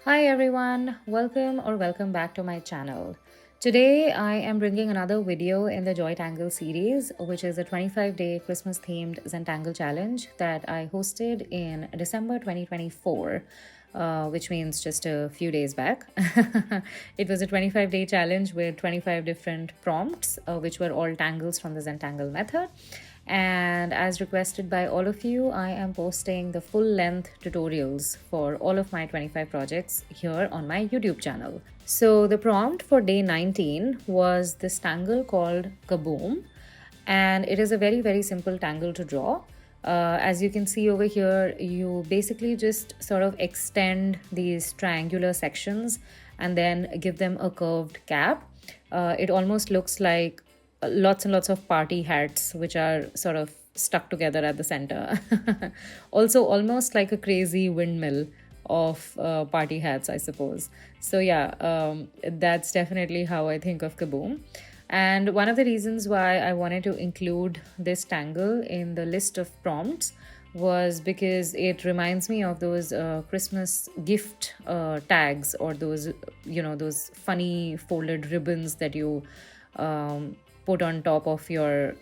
Hi everyone, welcome back to my channel. Today I am bringing another video in the JoyTangle series, which is a 25-day Christmas themed Zentangle challenge that I hosted in December 2024, which means just a few days back. It was a 25-day challenge with 25 different prompts, which were all tangles from the Zentangle method. And as requested by all of you, I am posting the full length tutorials for all of my 25 projects here on my YouTube channel. So the prompt for day 19 was this tangle called Kaboom, and it is a very simple tangle to draw. As you can see over here, you basically just sort of extend these triangular sections and then give them a curved cap. It almost looks like lots and lots of party hats which are sort of stuck together at the center. Also almost like a crazy windmill of party hats, I suppose. So yeah, that's definitely how I think of Kaboom. And one of the reasons why I wanted to include this tangle in the list of prompts was because it reminds me of those Christmas gift tags, or those funny folded ribbons that you put on top of your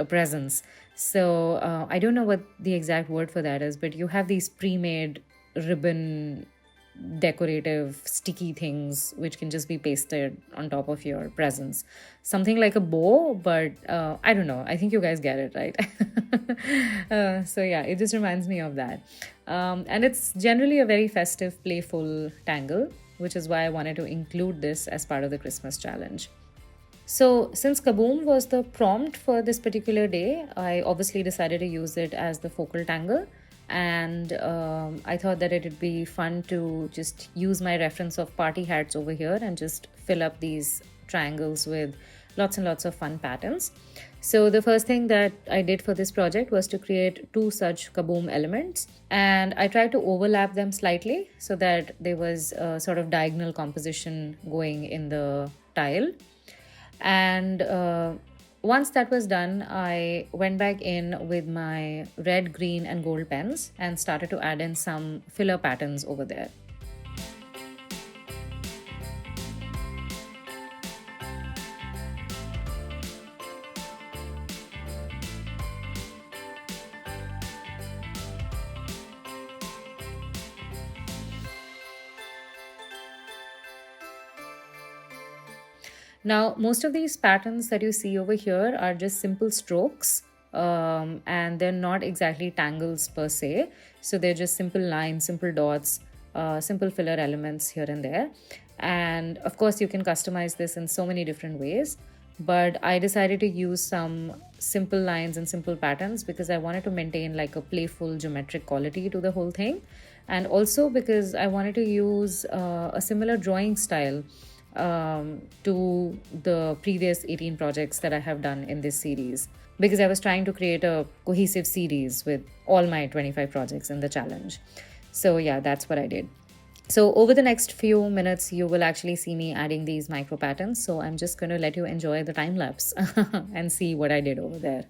presents. So I don't know what the exact word for that is, but you have these pre-made ribbon decorative sticky things which can just be pasted on top of your presents, something like a bow, but I don't know, I think you guys get it, right? So yeah, it just reminds me of that. And it's generally a very festive, playful tangle, which is why I wanted to include this as part of the Christmas challenge. So, since Kaboom was the prompt for this particular day, I obviously decided to use it as the focal tangle. And I thought that it would be fun to just use my reference of party hats over here and just fill up these triangles with lots and lots of fun patterns. So, the first thing that I did for this project was to create two such Kaboom elements. And I tried to overlap them slightly so that there was a sort of diagonal composition going in the tile. And once that was done, I went back in with my red, green, and gold pens and started to add in some filler patterns over there. Now, most of these patterns that you see over here are just simple strokes, and they're not exactly tangles per se. So they're just simple lines, simple dots, simple filler elements here and there. And of course, you can customize this in so many different ways. But I decided to use some simple lines and simple patterns because I wanted to maintain like a playful geometric quality to the whole thing. And also because I wanted to use a similar drawing style to the previous 18 projects that I have done in this series, because I was trying to create a cohesive series with all my 25 projects in the challenge. So yeah, that's what I did. So over the next few minutes, you will actually see me adding these micro patterns. So I'm just going to let you enjoy the time lapse and see what I did over there.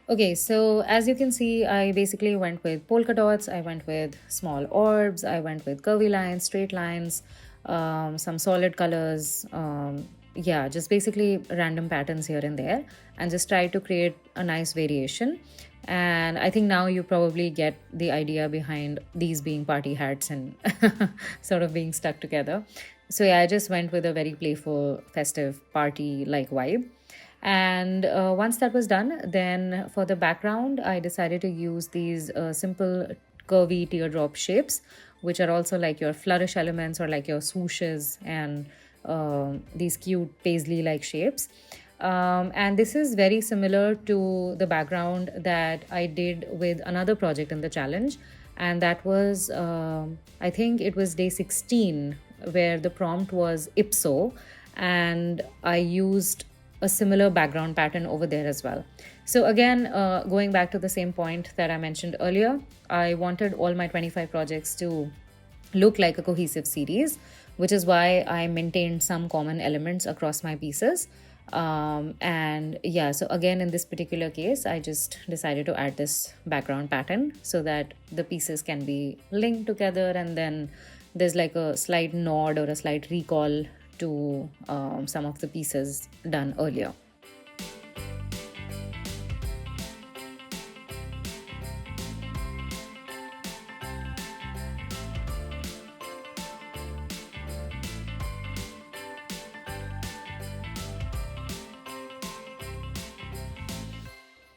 Okay, so as you can see, I basically went with polka dots, I went with small orbs, I went with curvy lines, straight lines, some solid colors. Yeah, just basically random patterns here and there, and just try to create a nice variation. And I think now you probably get the idea behind these being party hats and sort of being stuck together. So yeah, I just went with a very playful, festive party like vibe. And once that was done, then for the background, I decided to use these simple curvy teardrop shapes, which are also like your flourish elements or like your swooshes and these cute paisley like shapes. And this is very similar to the background that I did with another project in the challenge. And that was, I think it was day 16, where the prompt was ipso. And I used a similar background pattern over there as well. So, again, going back to the same point that I mentioned earlier, I wanted all my 25 projects to look like a cohesive series, which is why I maintained some common elements across my pieces. And yeah, so again, in this particular case, I just decided to add this background pattern so that the pieces can be linked together, and then there's like a slight nod or a slight recall to some of the pieces done earlier.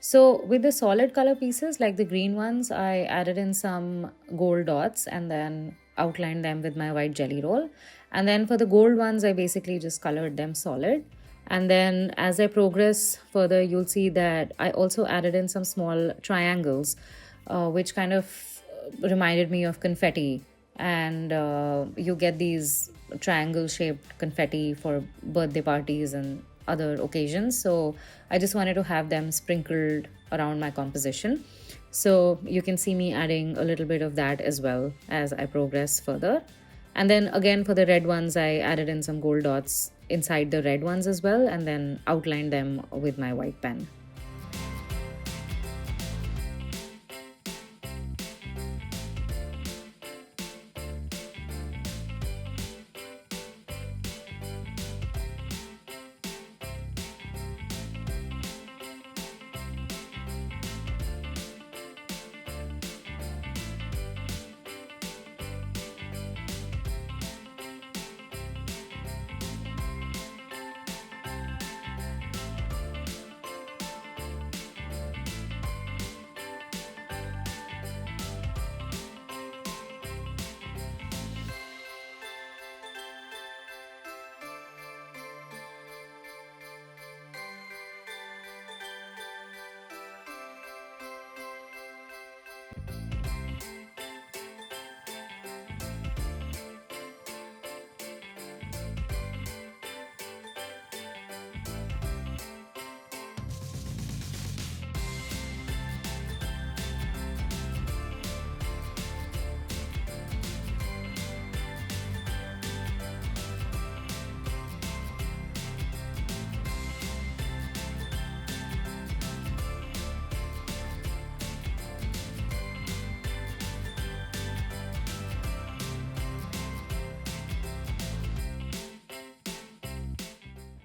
So with the solid color pieces, like the green ones, I added in some gold dots and then outlined them with my white jelly roll. And then for the gold ones, I basically just colored them solid. And then as I progress further, you'll see that I also added in some small triangles, which kind of reminded me of confetti. And you get these triangle shaped confetti for birthday parties and other occasions. So I just wanted to have them sprinkled around my composition. So you can see me adding a little bit of that as well as I progress further. And then again, for the red ones, I added in some gold dots inside the red ones as well, and then outlined them with my white pen.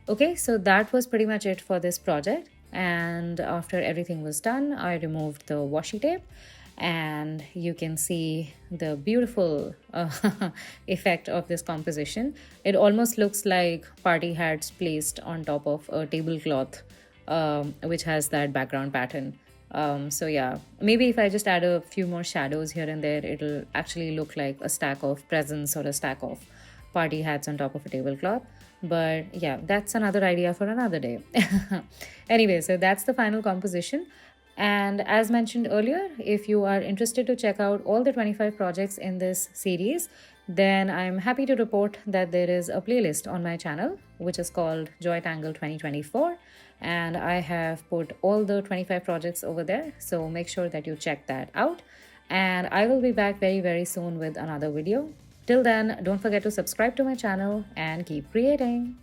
Okay, so that was pretty much it for this project. And after everything was done, I removed the washi tape, and you can see the beautiful effect of this composition. It almost looks like party hats placed on top of a tablecloth, which has that background pattern. So yeah, maybe if I just add a few more shadows here and there, it'll actually look like a stack of presents or a stack of party hats on top of a tablecloth. But yeah, that's another idea for another day. Anyway, so that's the final composition. And as mentioned earlier, if you are interested to check out all the 25 projects in this series, then I'm happy to report that there is a playlist on my channel which is called JoyTangle 2024, and I have put all the 25 projects over there, so make sure that you check that out. And I will be back very, very soon with another video. Till then, don't forget to subscribe to my channel and keep creating.